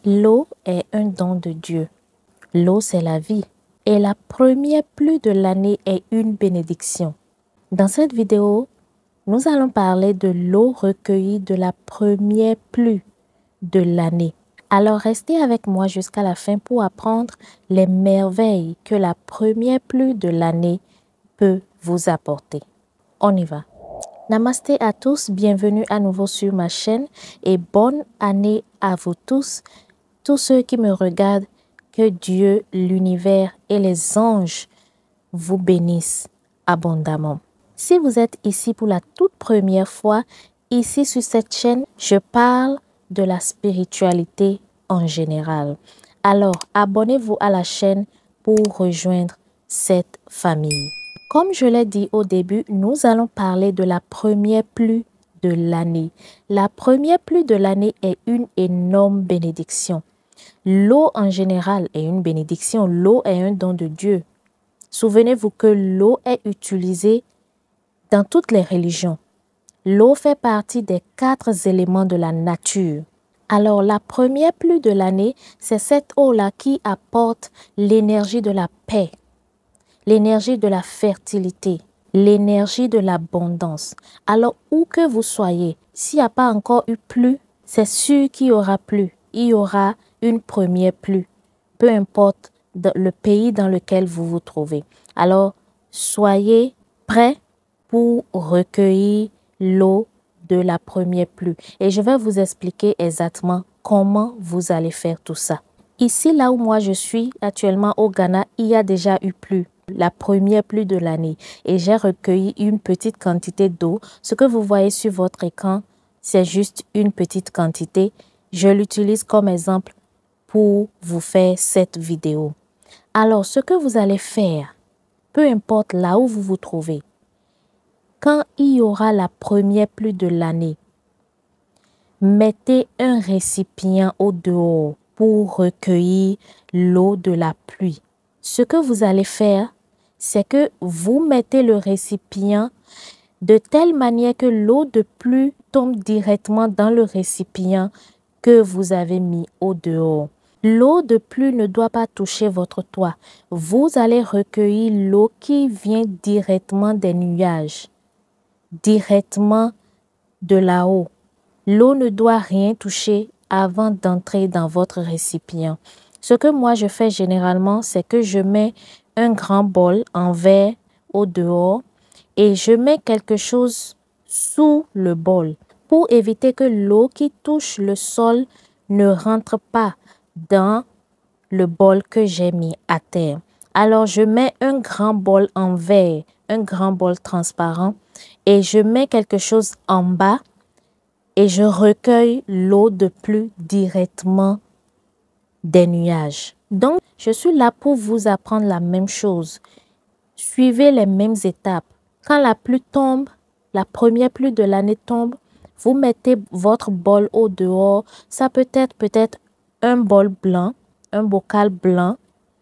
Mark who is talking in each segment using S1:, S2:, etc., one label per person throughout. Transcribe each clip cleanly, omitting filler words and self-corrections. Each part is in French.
S1: L'eau est un don de Dieu. L'eau, c'est la vie. Et la première pluie de l'année est une bénédiction. Dans cette vidéo, nous allons parler de l'eau recueillie de la première pluie de l'année. Alors restez avec moi jusqu'à la fin pour apprendre les merveilles que la première pluie de l'année peut vous apporter. On y va. Namasté à tous, bienvenue à nouveau sur ma chaîne et bonne année à vous tous ceux qui me regardent. Que Dieu, l'univers et les anges vous bénissent abondamment. Si vous êtes ici pour la toute première fois, ici sur cette chaîne, je parle de la spiritualité en général. Alors, abonnez-vous à la chaîne pour rejoindre cette famille. Comme je l'ai dit au début, nous allons parler de la première pluie de l'année. La première pluie de l'année est une énorme bénédiction. L'eau en général est une bénédiction. L'eau est un don de Dieu. Souvenez-vous que l'eau est utilisée dans toutes les religions. L'eau fait partie des 4 éléments de la nature. Alors, la première pluie de l'année, c'est cette eau-là qui apporte l'énergie de la paix, l'énergie de la fertilité, l'énergie de l'abondance. Alors, où que vous soyez, s'il n'y a pas encore eu pluie, c'est sûr qu'il y aura pluie. Il y aura une première pluie, peu importe le pays dans lequel vous vous trouvez. Alors, soyez prêts pour recueillir l'eau de la première pluie. Et je vais vous expliquer exactement comment vous allez faire tout ça. Ici, là où moi je suis actuellement au Ghana, il y a déjà eu pluie, la première pluie de l'année. Et j'ai recueilli une petite quantité d'eau. Ce que vous voyez sur votre écran, c'est juste une petite quantité. Je l'utilise comme exemple pour vous faire cette vidéo. Alors, ce que vous allez faire, peu importe là où vous vous trouvez, quand il y aura la première pluie de l'année, mettez un récipient au dehors pour recueillir l'eau de la pluie. Ce que vous allez faire, c'est que vous mettez le récipient de telle manière que l'eau de pluie tombe directement dans le récipient que vous avez mis au dehors. L'eau de pluie ne doit pas toucher votre toit. Vous allez recueillir l'eau qui vient directement des nuages, directement de là-haut. L'eau ne doit rien toucher avant d'entrer dans votre récipient. Ce que moi je fais généralement, c'est que je mets un grand bol en verre au dehors et je mets quelque chose sous le bol pour éviter que l'eau qui touche le sol ne rentre pas dans le bol que j'ai mis à terre. Alors, je mets un grand bol en verre, un grand bol transparent et je mets quelque chose en bas et je recueille l'eau de pluie directement des nuages. Donc, je suis là pour vous apprendre la même chose. Suivez les mêmes étapes. Quand la pluie tombe, la première pluie de l'année tombe, vous mettez votre bol au dehors. Ça peut être un bol blanc, un bocal blanc,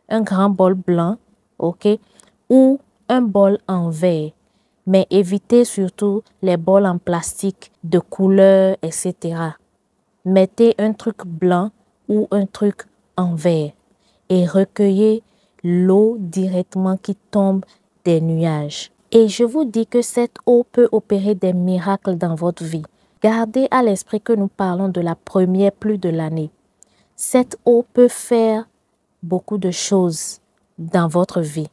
S1: un grand bol blanc, ok, ou un bol en verre. Mais évitez surtout les bols en plastique de couleur, etc. Mettez un truc blanc ou un truc en verre et recueillez l'eau directement qui tombe des nuages. Et je vous dis que cette eau peut opérer des miracles dans votre vie. Gardez à l'esprit que nous parlons de la première pluie de l'année. Cette eau peut faire beaucoup de choses dans votre vie.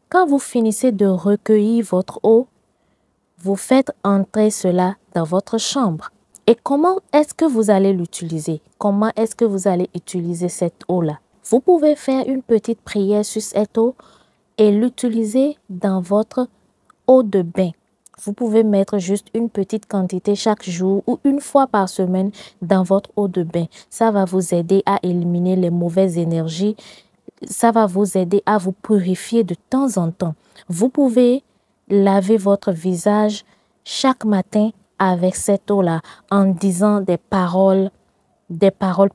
S1: Quand vous finissez de recueillir votre eau, vous faites entrer cela dans votre chambre. Et comment est-ce que vous allez l'utiliser? Comment est-ce que vous allez utiliser cette eau-là? Vous pouvez faire une petite prière sur cette eau et l'utiliser dans votre eau de bain. Vous pouvez mettre juste une petite quantité chaque jour ou une fois par semaine dans votre eau de bain. Ça va vous aider à éliminer les mauvaises énergies. Ça va vous aider à vous purifier de temps en temps. Vous pouvez laver votre visage chaque matin avec cette eau-là en disant des paroles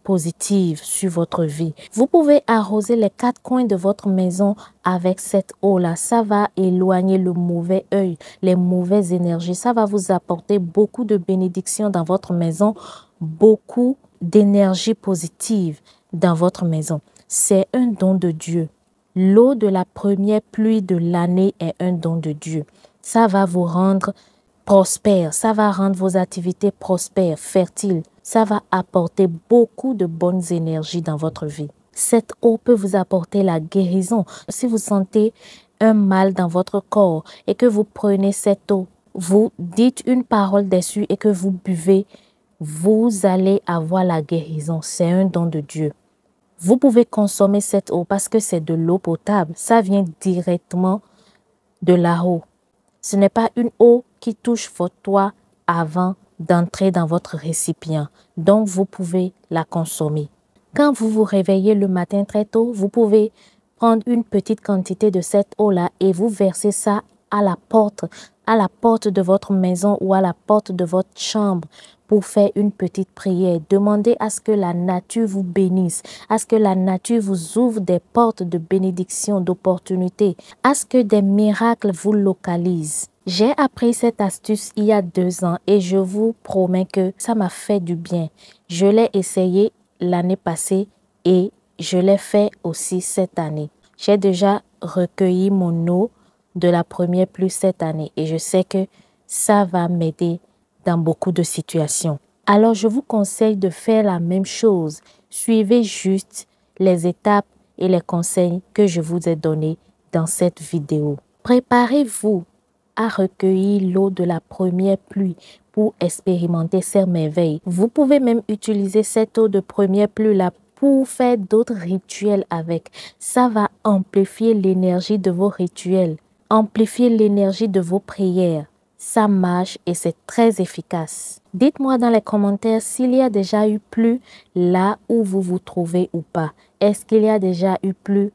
S1: positives sur votre vie. Vous pouvez arroser les 4 coins de votre maison avec cette eau-là. Ça va éloigner le mauvais œil, les mauvaises énergies. Ça va vous apporter beaucoup de bénédictions dans votre maison, beaucoup d'énergie positive dans votre maison. C'est un don de Dieu. L'eau de la première pluie de l'année est un don de Dieu. Ça va vous rendre prospère, ça va rendre vos activités prospères, fertiles. Ça va apporter beaucoup de bonnes énergies dans votre vie. Cette eau peut vous apporter la guérison. Si vous sentez un mal dans votre corps et que vous prenez cette eau, vous dites une parole dessus et que vous buvez, vous allez avoir la guérison. C'est un don de Dieu. Vous pouvez consommer cette eau parce que c'est de l'eau potable. Ça vient directement de là-haut. Ce n'est pas une eau qui touche votre toit avant d'entrer dans votre récipient. Donc, vous pouvez la consommer. Quand vous vous réveillez le matin très tôt, vous pouvez prendre une petite quantité de cette eau-là et vous verser ça à la porte de votre maison ou à la porte de votre chambre pour faire une petite prière. Demandez à ce que la nature vous bénisse, à ce que la nature vous ouvre des portes de bénédiction, d'opportunités, à ce que des miracles vous localisent. J'ai appris cette astuce il y a 2 ans et je vous promets que ça m'a fait du bien. Je l'ai essayé l'année passée et je l'ai fait aussi cette année. J'ai déjà recueilli mon eau de la première pluie cette année et je sais que ça va m'aider dans beaucoup de situations. Alors, je vous conseille de faire la même chose. Suivez juste les étapes et les conseils que je vous ai donnés dans cette vidéo. Préparez-vous à recueillir l'eau de la première pluie pour expérimenter ces merveilles. Vous pouvez même utiliser cette eau de première pluie-là pour faire d'autres rituels avec. Ça va amplifier l'énergie de vos rituels, amplifier l'énergie de vos prières. Ça marche et c'est très efficace. Dites-moi dans les commentaires s'il y a déjà eu pluie là où vous vous trouvez ou pas. Est-ce qu'il y a déjà eu pluie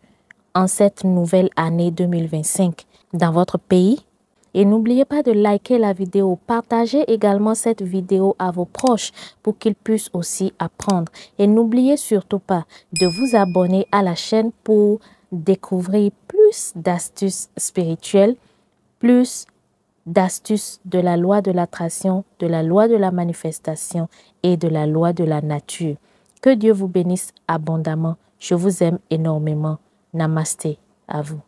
S1: en cette nouvelle année 2025 dans votre pays? Et n'oubliez pas de liker la vidéo. Partagez également cette vidéo à vos proches pour qu'ils puissent aussi apprendre. Et n'oubliez surtout pas de vous abonner à la chaîne pour découvrir plus d'astuces spirituelles, plus d'astuces de la loi de l'attraction, de la loi de la manifestation et de la loi de la nature. Que Dieu vous bénisse abondamment. Je vous aime énormément. Namasté à vous.